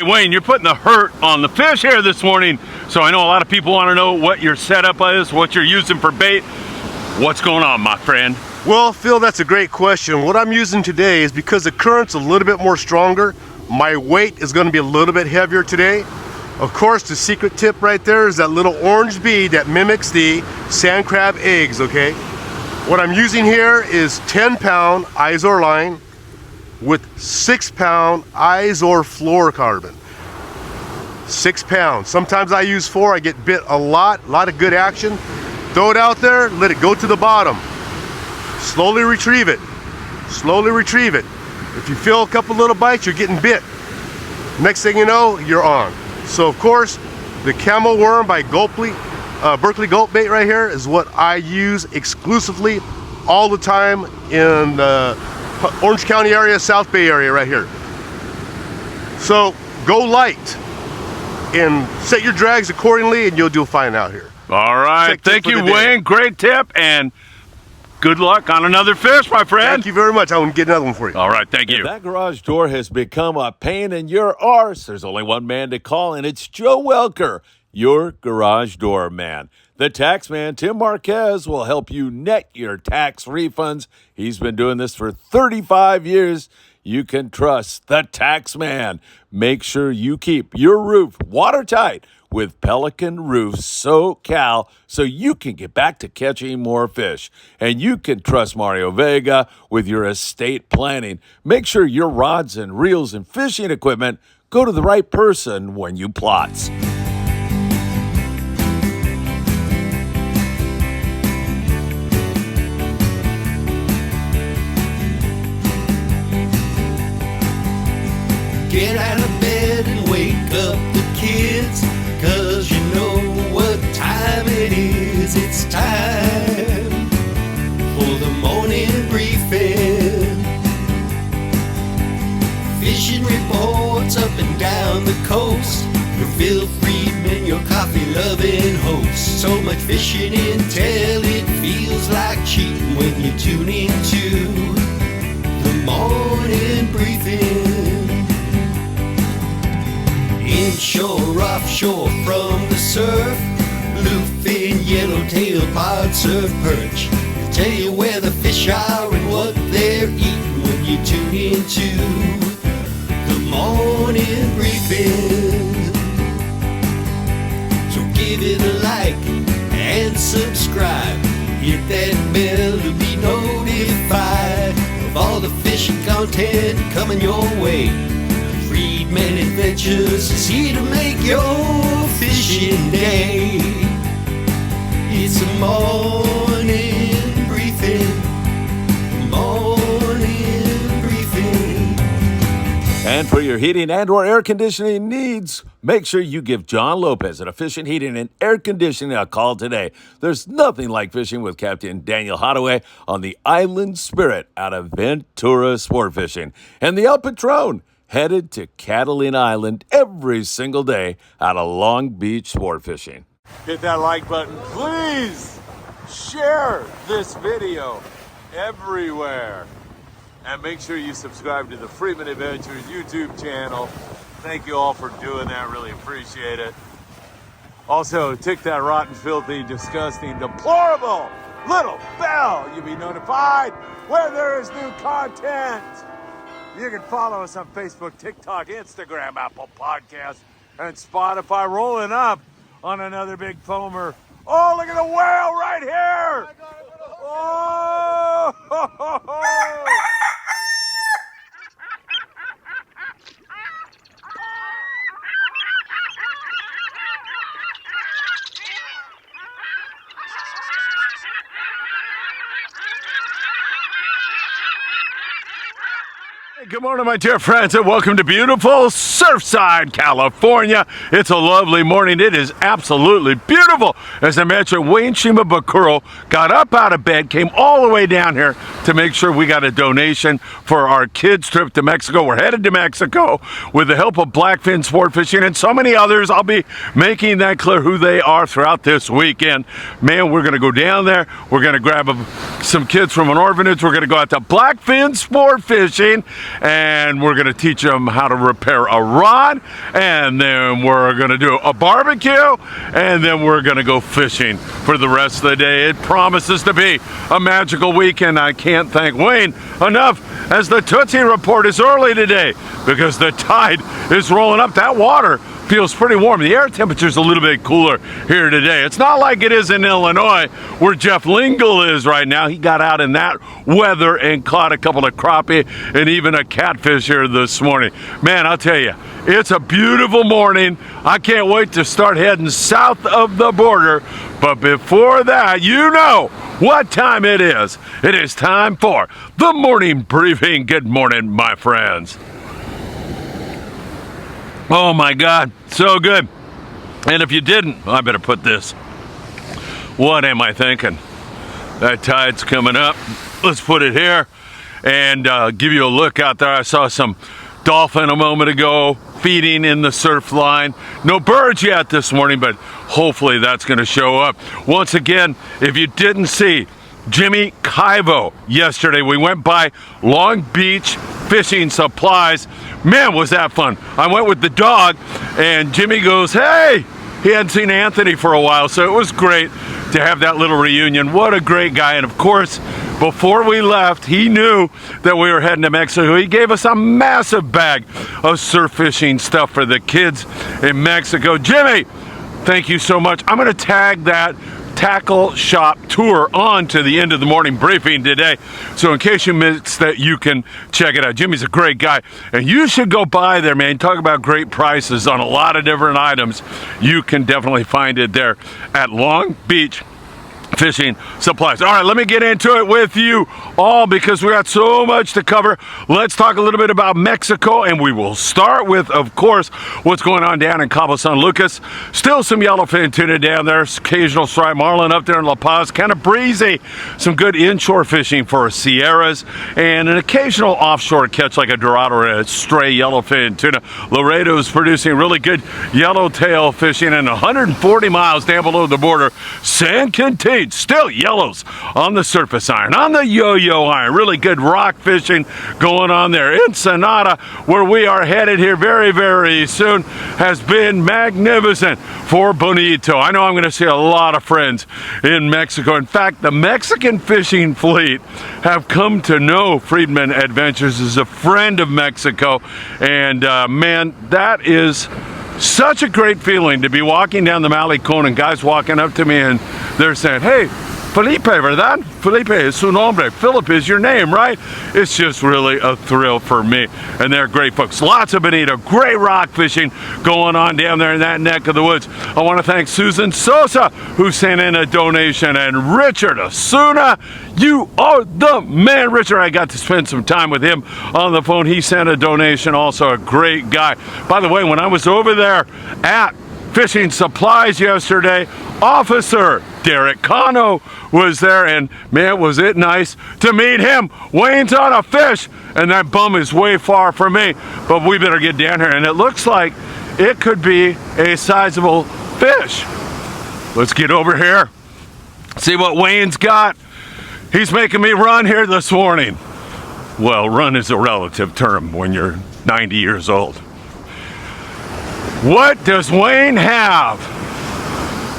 Wayne, you're putting the hurt on the fish here this morning, so I know a lot of people want to know what your setup is, what you're using for bait. What's going on, my friend? Well, Phil, that's a great question. What I'm using today is because the current's a little bit more stronger, my weight is going to be a little bit heavier today. Of course, the secret tip right there is that little orange bead that mimics the sand crab eggs, okay? What I'm using here is 10-pound Izor line with 6-pound Izor fluorocarbon. 6 pounds. Sometimes I use 4. I get bit a lot of good action. Throw it out there, let it go to the bottom. Slowly retrieve it. Slowly retrieve it. If you feel a couple little bites, you're getting bit. Next thing you know, you're on. So of course, the camel worm by Berkeley Gulp Bait right here is what I use exclusively all the time in the Orange County area, South Bay area right here. So go light and set your drags accordingly and you'll do fine out here. All right, thank you, Wayne. Great tip, and good luck on another fish, my friend. Thank you very much. I want to get another one for you. All right, thank you. If that garage door has become a pain in your arse, there's only one man to call, and it's Joe Welker, your garage door man. The tax man, Tim Marquez, will help you net your tax refunds. He's been doing this for 35 years. You can trust the tax man. Make sure you keep your roof watertight with Pelican Roofs SoCal so you can get back to catching more fish. And you can trust Mario Vega with your estate planning. Make sure your rods and reels and fishing equipment go to the right person when you plot. Get out of bed and wake up the kids, 'cause you know what time it is. It's time for the morning briefing. Fishing reports up and down the coast. Your Phil Friedman, your coffee-loving host. So much fishing intel, it feels like cheating when you tune into the morning briefing. Inshore, offshore, from the surf, bluefin, yellowtail, pod, surf, perch. They'll tell you where the fish are and what they're eating when you tune into the morning briefing. So give it a like and subscribe. Hit that bell to be notified of all the fishing content coming your way. Friedman Adventures is here to make your fishing day. It's a morning briefing. Morning briefing. And for your heating and or air conditioning needs, make sure you give John Lopez at Efficient Heating and Air Conditioning a call today. There's nothing like fishing with Captain Daniel Hadaway on the Island Spirit out of Ventura Sport Fishing. And the El Patron, headed to Catalina Island every single day out of Long Beach Sport Fishing. Hit that like button. Please share this video everywhere. And make sure you subscribe to the Friedman Adventures YouTube channel. Thank you all for doing that. Really appreciate it. Also, tick that rotten, filthy, disgusting, deplorable little bell. You'll be notified when there is new content. You can follow us on Facebook, TikTok, Instagram, Apple Podcasts, and Spotify. Rolling up on another big foamer. Oh, look at the whale right here! Oh! Good morning, my dear friends, and welcome to beautiful Surfside, California. It's a lovely morning. It is absolutely beautiful. As I mentioned, Wayne Shimabukuro got up out of bed, came all the way down here to make sure we got a donation for our kids' trip to Mexico. We're headed to Mexico with the help of Blackfin Sport Fishing and so many others. I'll be making that clear who they are throughout this weekend. Man, we're going to go down there. We're going to grab some kids from an orphanage. We're going to go out to Blackfin Sport Fishing. and we're going to teach them how to repair a rod, and then we're going to do a barbecue, and then we're going to go fishing for the rest of the day. It promises to be a magical weekend. I can't thank Wayne enough, as the Tootsie Report is early today because the tide is rolling up. That water feels pretty warm. The air temperature's a little bit cooler here today. It's not like it is in Illinois where Jeff Lingle is right now. He got out in that weather and caught a couple of crappie and even a catfish here this morning. Man, I'll tell you, it's a beautiful morning. I can't wait to start heading south of the border. But before that, you know what time it is. It is time for the morning briefing. Good morning, my friends. Oh my God, so good. And if you didn't, I better put this. What am I thinking? That tide's coming up. Let's put it here and give you a look out there. I saw some dolphin a moment ago feeding in the surf line. No birds yet this morning, but hopefully that's going to show up. Once again, if you didn't see Jimmy Kaivo yesterday, we went by Long Beach Fishing Supplies. Man, was that fun. I went with the dog, and Jimmy goes, hey, he hadn't seen Anthony for a while, so it was great to have that little reunion. What a great guy. And of course, before we left, he knew that we were heading to Mexico. He gave us a massive bag of surf fishing stuff for the kids in Mexico. Jimmy, thank you so much. I'm going to tag that tackle shop tour on to the end of the morning briefing today, so in case you missed that, you can check it out. Jimmy's a great guy, and you should go by there, man. Talk about great prices on a lot of different items. You can definitely find it there at Long Beach Fishing Supplies. All right, let me get into it with you all because we got so much to cover. Let's talk a little bit about Mexico, and we will start with, of course, what's going on down in Cabo San Lucas. Still some yellowfin tuna down there, occasional striped marlin up there in La Paz, kind of breezy. Some good inshore fishing for Sierras, and an occasional offshore catch like a dorado or a stray yellowfin tuna. Laredo's producing really good yellowtail fishing, and 140 miles down below the border, San Quintin, still yellows on the surface iron, on the yo-yo iron. Really good rock fishing going on there. Ensenada, where we are headed here very, very soon, has been magnificent for Bonito. I know I'm going to see a lot of friends in Mexico. In fact, the Mexican fishing fleet have come to know Friedman Adventures as a friend of Mexico. And man, that is such a great feeling to be walking down the Malecón and guys walking up to me and they're saying, hey, Felipe, ¿verdad? Felipe is su nombre. Philip is your name, right? It's just really a thrill for me. And they're great folks. Lots of bonito, great rock fishing going on down there in that neck of the woods. I want to thank Susan Sosa, who sent in a donation, and Richard Asuna. You are the man, Richard. I got to spend some time with him on the phone. He sent a donation, also a great guy. By the way, when I was over there at Fishing Supplies yesterday, Officer Derek Cano was there, and man, was it nice to meet him. Wayne's on a fish, and that bum is way far from me, but we better get down here, and it looks like it could be a sizable fish. Let's get over here, see what Wayne's got. He's making me run here this morning. Well, run is a relative term when you're 90 years old. What does Wayne have?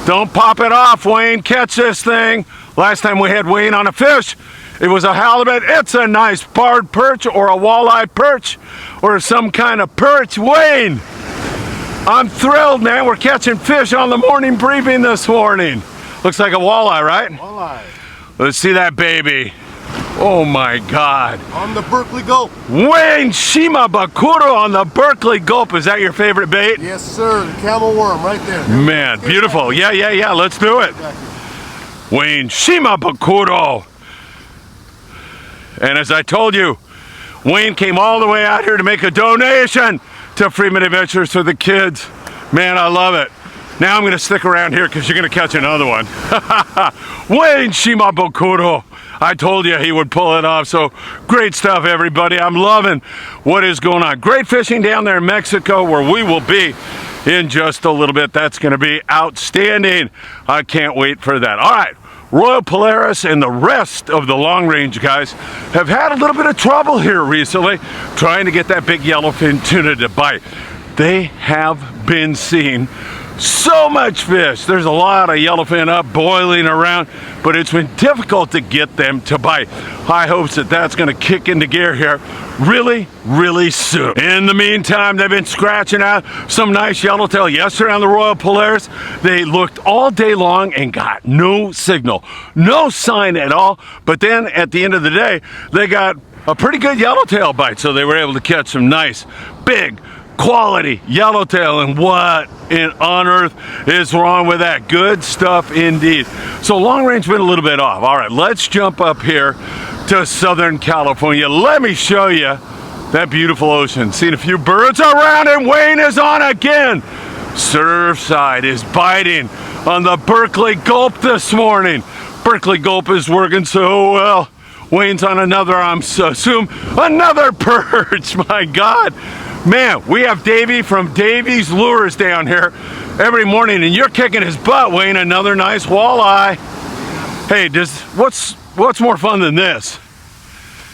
Don't pop it off, Wayne. Catch this thing. Last time we had Wayne on a fish, it was a halibut. It's a nice barred perch or a walleye perch or some kind of perch. Wayne, I'm thrilled, man. We're catching fish on the morning briefing this morning. Looks like a walleye, right? Walleye. Let's see that baby. Oh my God. On the Berkeley Gulp. Wayne Shimabukuro on the Berkeley Gulp. Is that your favorite bait? Yes, sir. The camel worm right there. Man, beautiful. Yeah. Let's do it. Wayne Shimabukuro. And as I told you, Wayne came all the way out here to make a donation to Friedman Adventures for the kids. Man, I love it. Now I'm going to stick around here because you're going to catch another one. Wayne Shimabukuro. I told you he would pull it off. So great stuff, everybody. I'm loving what is going on. Great fishing down there in Mexico, where we will be in just a little bit. That's going to be outstanding. I can't wait for that. All right, Royal Polaris and the rest of the long range guys have had a little bit of trouble here recently trying to get that big yellowfin tuna to bite. They have been seeing so much fish. There's a lot of yellowfin up boiling around, but it's been difficult to get them to bite. High hopes that that's going to kick into gear here really soon. In the meantime, they've been scratching out some nice yellowtail yesterday on the Royal Polaris. They looked all day long and got no signal, no sign at all. But then at the end of the day, they got a pretty good yellowtail bite, so they were able to catch some nice big quality yellowtail. And what on earth is wrong with that? Good stuff indeed. So long range been a little bit off. All right, let's jump up here to Southern California. Let me show you that beautiful ocean. Seen a few birds around, and Wayne is on again. Surfside is biting on the Berkeley Gulp this morning. Berkeley Gulp is working so well. Wayne's on another, I'm assume, another perch. My God. Man, we have Davey from Davey's Lures down here every morning, and you're kicking his butt, Wayne. Another nice walleye. Hey, what's more fun than this?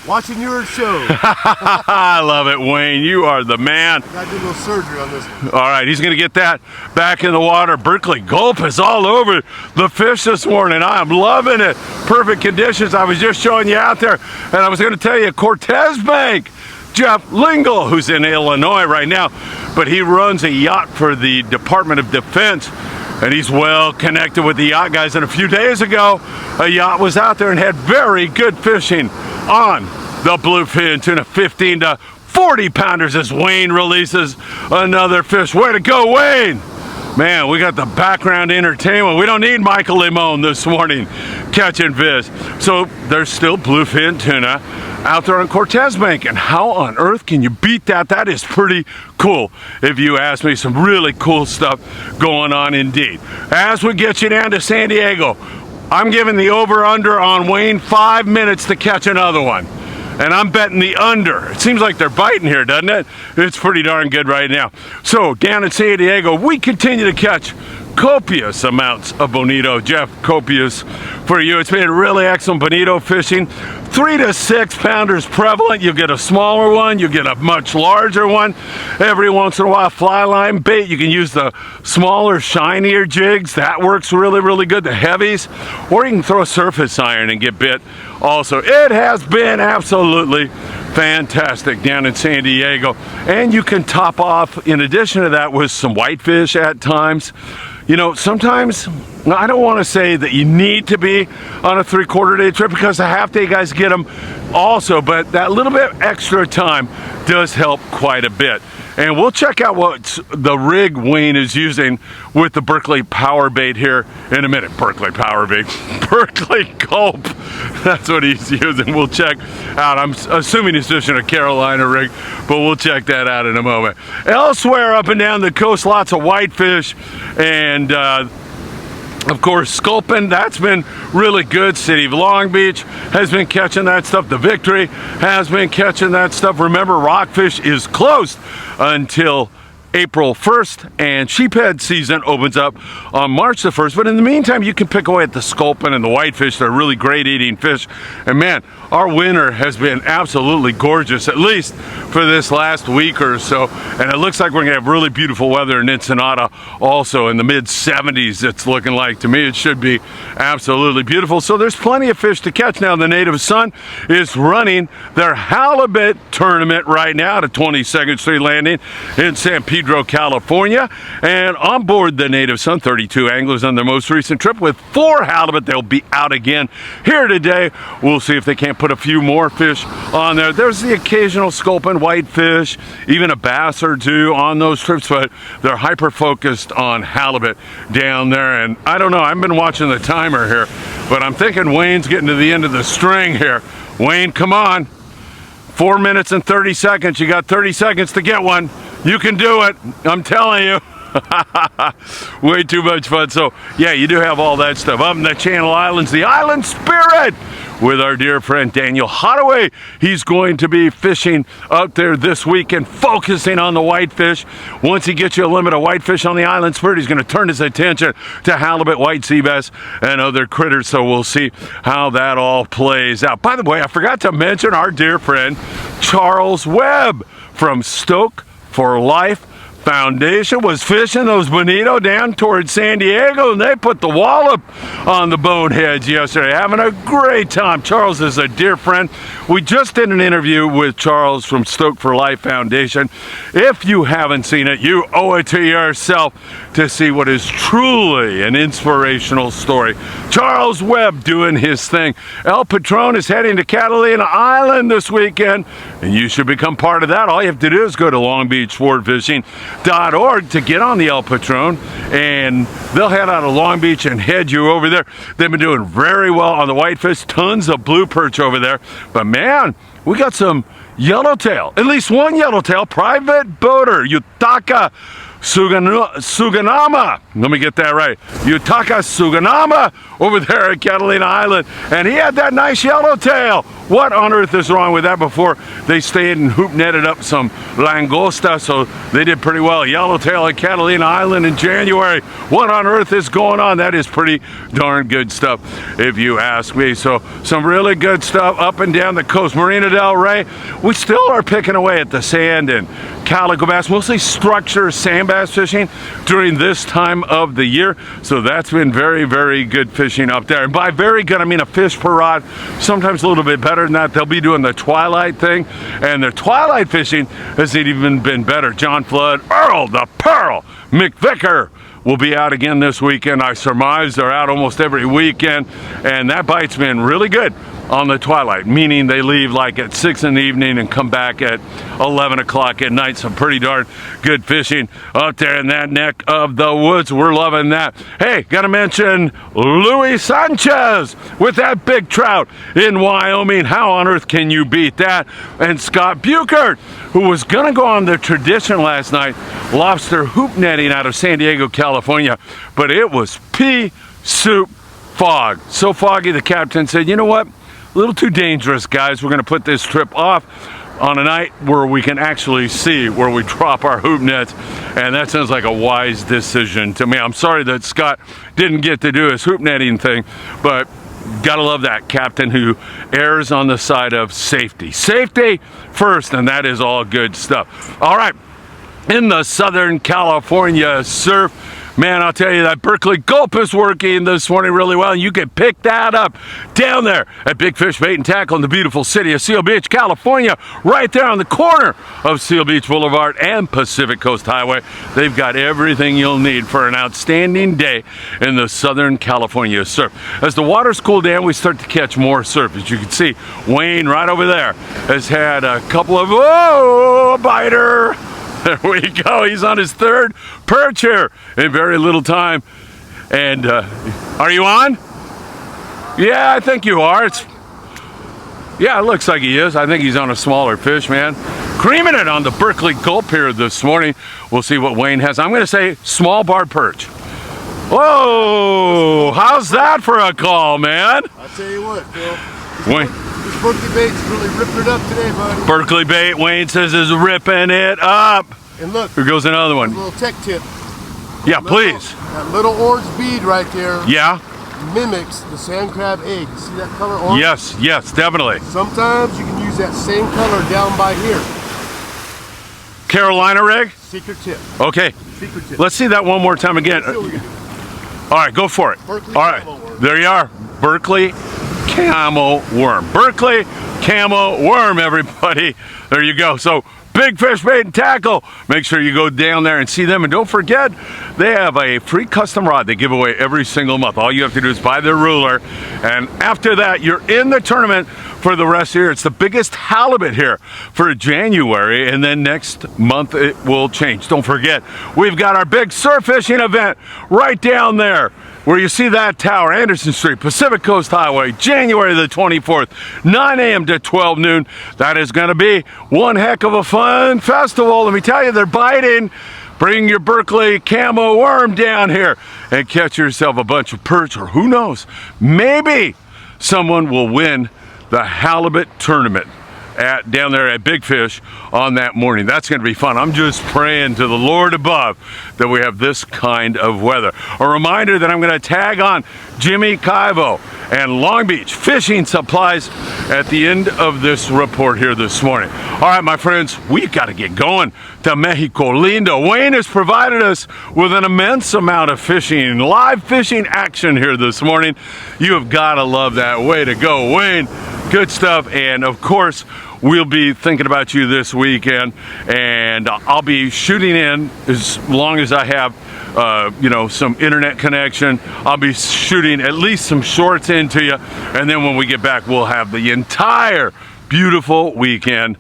Watching your show. I love it, Wayne. You are the man. I gotta do a little surgery on this one. All right, he's going to get that back in the water. Berkeley Gulp is all over the fish this morning. I am loving it. Perfect conditions. I was just showing you out there, and I was going to tell you, Cortez Bank. Jeff Lingle, who's in Illinois right now, but he runs a yacht for the Department of Defense, and he's well connected with the yacht guys. And a few days ago, a yacht was out there and had very good fishing on the bluefin tuna, 15 to 40 pounders as Wayne releases another fish. Way to go, Wayne! Man, we got the background entertainment. We don't need Michael Limon this morning catching fish. So there's still bluefin tuna out there on Cortez Bank, and how on earth can you beat that? That is pretty cool, if you ask me. Some really cool stuff going on indeed. As we get you down to San Diego, I'm giving the over-under on Wayne 5 minutes to catch another one, and I'm betting the under. It seems like they're biting here, doesn't it? It's pretty darn good right now. So down in San Diego, we continue to catch copious amounts of bonito. Jeff, copious for you. It's been really excellent bonito fishing. 3 to 6 pounders prevalent. You'll get a smaller one, you'll get a much larger one. Every once in a while, fly line bait. You can use the smaller, shinier jigs. That works really good. The heavies, or you can throw a surface iron and get bit also. It has been absolutely fantastic down in San Diego, and you can top off in addition to that with some whitefish at times. You know, sometimes, I don't want to say that you need to be on a 3/4 day trip, because the half day guys get them also, but that little bit extra time does help quite a bit. And we'll check out what the rig Wayne is using with the Berkeley Power Bait here in a minute. Berkeley Power Bait, Berkeley Gulp, that's what he's using. We'll check out. I'm assuming he's fishing a Carolina rig, but we'll check that out in a moment. Elsewhere up and down the coast, lots of whitefish, and of course, sculpin, that's been really good. City of Long Beach has been catching that stuff. The Victory has been catching that stuff. Remember, rockfish is closed until April 1st, and sheephead season opens up on March the 1st. But in the meantime, you can pick away at the sculpin and the whitefish. They're really great eating fish. And man, our winter has been absolutely gorgeous, at least for this last week or so. And it looks like we're gonna have really beautiful weather in Ensenada also in the mid-70s. It's looking like, to me, it should be absolutely beautiful. So there's plenty of fish to catch now. The Native Sun is running their halibut tournament right now at a 22nd Street Landing in San Pedro, California. And on board the Native Sun, 32 anglers on their most recent trip with 4 halibut. They'll be out again here today. We'll see if they can't put a few more fish on there. There's the occasional sculpin, whitefish, even a bass or two on those trips, but they're hyper focused on halibut down there. And I don't know, I've been watching the timer here, but I'm thinking Wayne's getting to the end of the string here. Wayne, come on. 4 minutes and 30 seconds. You got 30 seconds to get one. You can do it. I'm telling you. Way too much fun. So, yeah, you do have all that stuff. Up in the Channel Islands, the Island Spirit with our dear friend Daniel Hottaway. He's going to be fishing out there this weekend, focusing on the whitefish. Once he gets you a limit of whitefish on the Island Spirit, he's going to turn his attention to halibut, white sea bass, and other critters. So we'll see how that all plays out. By the way, I forgot to mention our dear friend Charles Webb from Stoke for Life Foundation was fishing those bonito down towards San Diego, and they put the wallop on the boneheads yesterday, having a great time. Charles is a dear friend. We just did an interview with Charles from Stoke for Life Foundation. If you haven't seen it, you owe it to yourself to see what is truly an inspirational story. Charles Webb doing his thing. El Patron is heading to Catalina Island this weekend, and you should become part of that. All you have to do is go to longbeachsportfishing.org to get on the El Patron, and they'll head out of Long Beach and head you over there. They've been doing very well on the whitefish, tons of blue perch over there. But man, we got some yellowtail, at least one yellowtail, private boater, Yutaka Suganama. Let me get that right. Yutaka Suganama over there at Catalina Island. And he had that nice yellowtail. What on earth is wrong with that? Before they stayed and hoop netted up some langosta, so they did pretty well. Yellowtail at Catalina Island in January. What on earth is going on? That is pretty darn good stuff, if you ask me. So some really good stuff up and down the coast. Marina del Rey, we still are picking away at the sand and calico bass, mostly structure sand bass fishing during this time of the year. So that's been very, very good fishing up there. And by very good, I mean a fish per rod, sometimes a little bit better than that. They'll be doing the twilight thing, and their twilight fishing has even been better. John Flood, Earl the Pearl, McVicker will be out again this weekend. I surmise they're out almost every weekend, and that bite's been really good on the twilight, meaning they leave like at 6 in the evening and come back at 11 o'clock at night. Some pretty darn good fishing out there in that neck of the woods. We're loving that. Hey, gotta mention Luis Sanchez with that big trout in Wyoming. How on earth can you beat that? And Scott Buchert, who was gonna go on the tradition last night, lobster hoop netting out of San Diego, California, but it was pea soup fog. So foggy, the captain said, you know what? A little too dangerous, guys. We're going to put this trip off on a night where we can actually see where we drop our hoop nets, and that sounds like a wise decision to me. I'm sorry that Scott didn't get to do his hoop netting thing, but gotta love that captain who errs on the side of safety. Safety first, and that is all good stuff. All right, in the Southern California surf, man, I'll tell you that Berkeley Gulp is working this morning really well, and you can pick that up down there at Big Fish Bait and Tackle in the beautiful city of Seal Beach, California, right there on the corner of Seal Beach Boulevard and Pacific Coast Highway. They've got everything you'll need for an outstanding day in the Southern California surf. As the waters cool down, we start to catch more surf. As you can see, Wayne right over there has had a couple of, oh, biter. There we go. He's on his third perch here in very little time. And are you on? Yeah, I think you are. Yeah, it looks like he is. I think he's on a smaller fish, man. Creaming it on the Berkeley Gulp here this morning. We'll see what Wayne has. I'm going to say small barred perch. Whoa! How's that for a call, man? I'll tell you what, Phil. Wayne. This Berkeley bait's really ripping it up today, buddy. Berkeley bait, Wayne says, is ripping it up. And look, here goes another one. A little tech tip. Yeah, please. That little orange bead right there. Yeah. Mimics the sand crab egg. See that color orange? Yes, yes, definitely. Sometimes you can use that same color down by here. Carolina rig? Secret tip. Okay. Secret tip. Let's see that one more time again. All right, go for it. Berkeley all right, camo worm. There you are. Berkeley camo worm. Berkeley camo worm, everybody. There you go. So, Big Fish Bait and Tackle. Make sure you go down there and see them. And don't forget, they have a free custom rod they give away every single month. All you have to do is buy their ruler. And after that, you're in the tournament for the rest of the year. It's the biggest halibut here for January. And then next month, it will change. Don't forget, we've got our big surf fishing event right down there, where you see that tower, Anderson Street, Pacific Coast Highway, January the 24th, 9 a.m. to 12 noon. That is going to be one heck of a fun festival. Let me tell you, they're biting Bring your Berkeley camo worm down here and catch yourself a bunch of perch, or who knows, maybe someone will win the halibut tournament down there at Big Fish on that morning. That's going to be fun. I'm just praying to the Lord above that we have this kind of weather. A reminder that I'm going to tag on Jimmy Kaivo and Long Beach Fishing Supplies at the end of this report here this morning. All right, my friends, we've got to get going to Mexico Lindo. Wayne has provided us with an immense amount of fishing, live fishing action here this morning. You have got to love that. Way to go, Wayne. Good stuff. And of course, we'll be thinking about you this weekend, and I'll be shooting in as long as I have some internet connection. I'll be shooting at least some shorts into you, and then when we get back, we'll have the entire beautiful weekend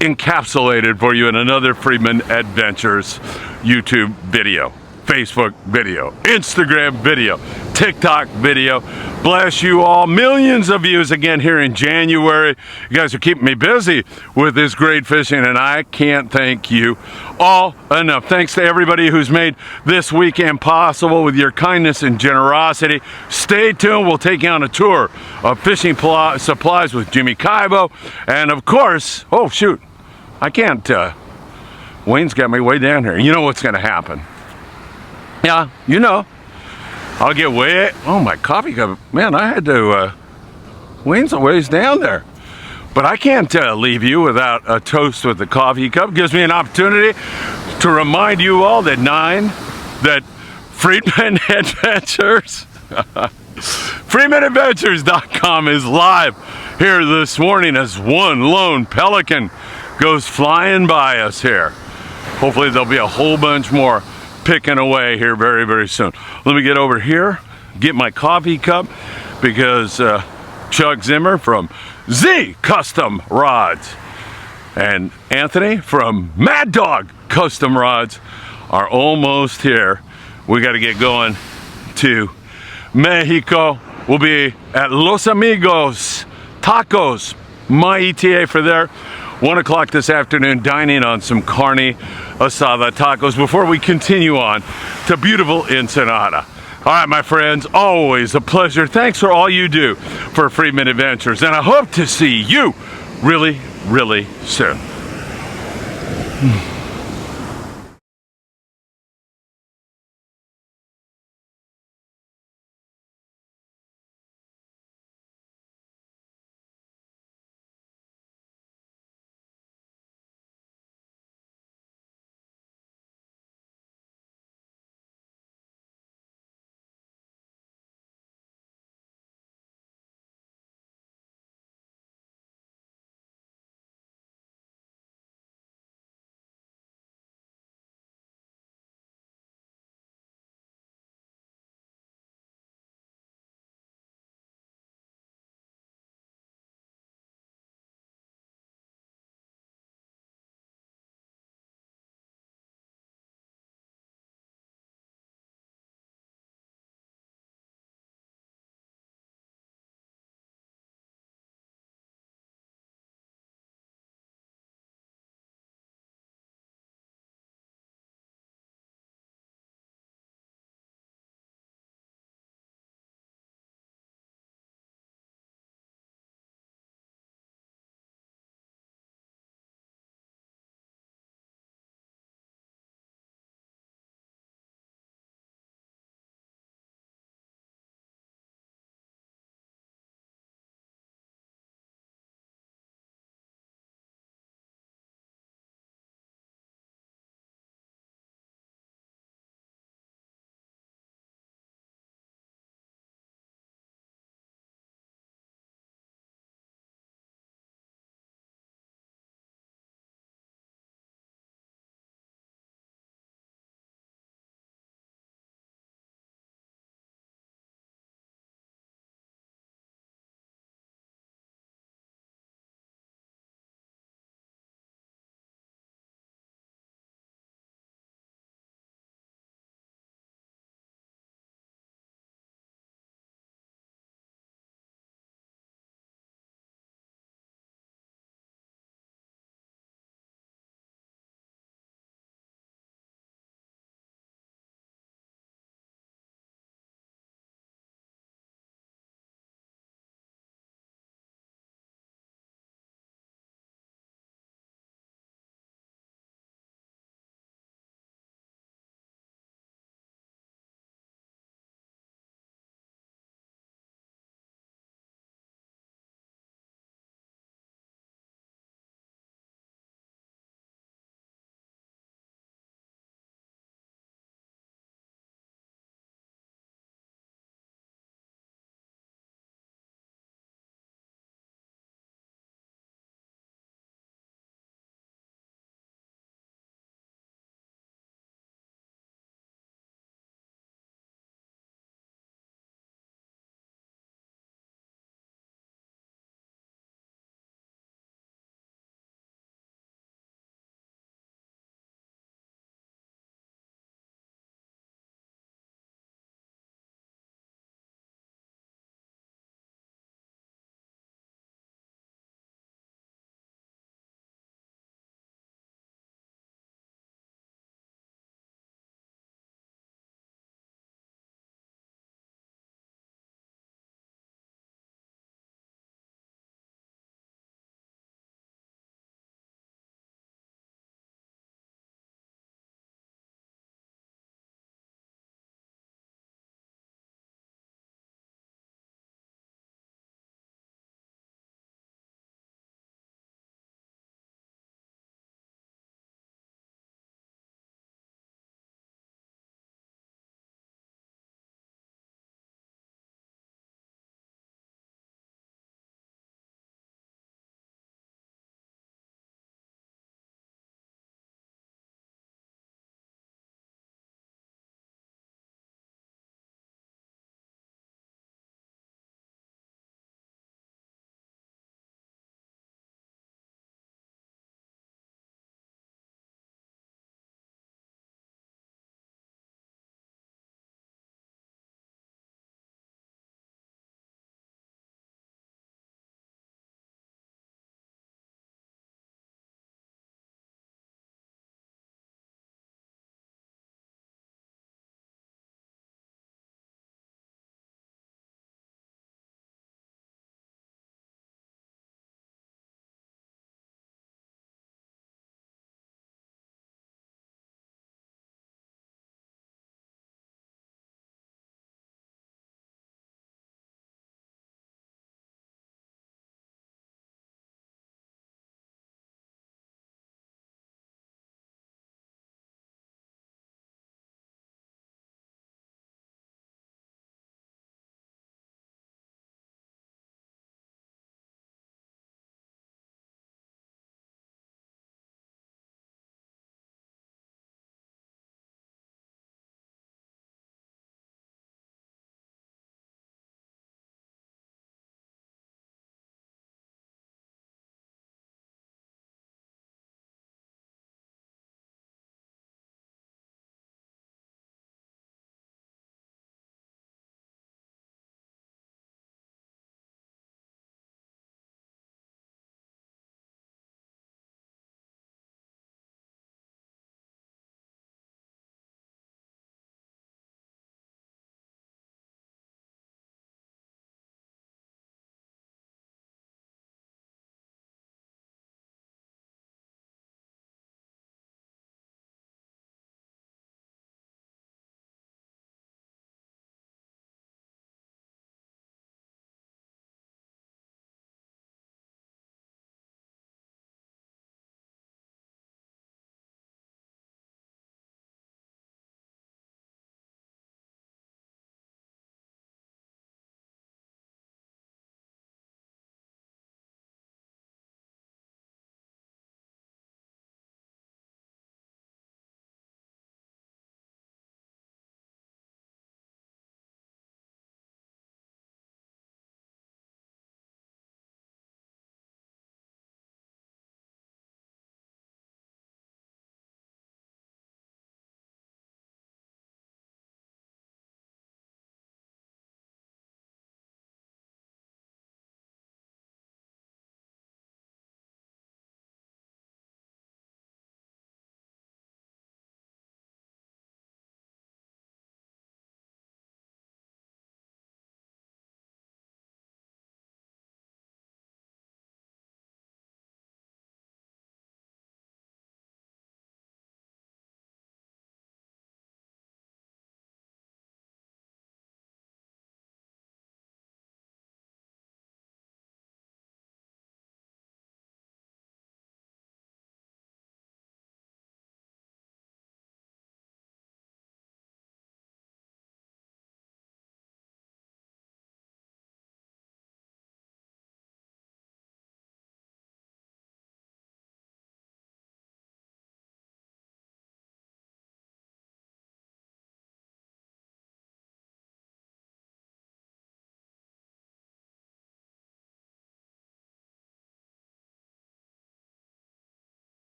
encapsulated for you in another Friedman Adventures YouTube video, Facebook video, Instagram video, TikTok video. Bless you all. Millions of views again here in January. You guys are keeping me busy with this great fishing, and I can't thank you all enough. Thanks to everybody who's made this weekend possible with your kindness and generosity. Stay tuned. We'll take you on a tour of fishing supplies with Jimmy Kaivo. And of course, oh shoot, I can't, Wayne's got me way down here. You know what's going to happen. Yeah, you know. I'll get way, oh, my coffee cup. Man, I had to, Wayne's a ways down there. But I can't leave you without a toast with the coffee cup. It gives me an opportunity to remind you all that Friedman Adventures, FriedmanAdventures.com is live here this morning as one lone pelican goes flying by us here. Hopefully there'll be a whole bunch more picking away here very, very soon. Let me get over here, get my coffee cup, because Chuck Zimmer from Z Custom Rods and Anthony from Mad Dog Custom Rods are almost here. We got to get going to Mexico. We'll be at Los Amigos Tacos, my ETA for there. 1 o'clock this afternoon, dining on some carne asada tacos before we continue on to beautiful Ensenada. All right, my friends, always a pleasure. Thanks for all you do for Friedman Adventures, and I hope to see you really, really soon.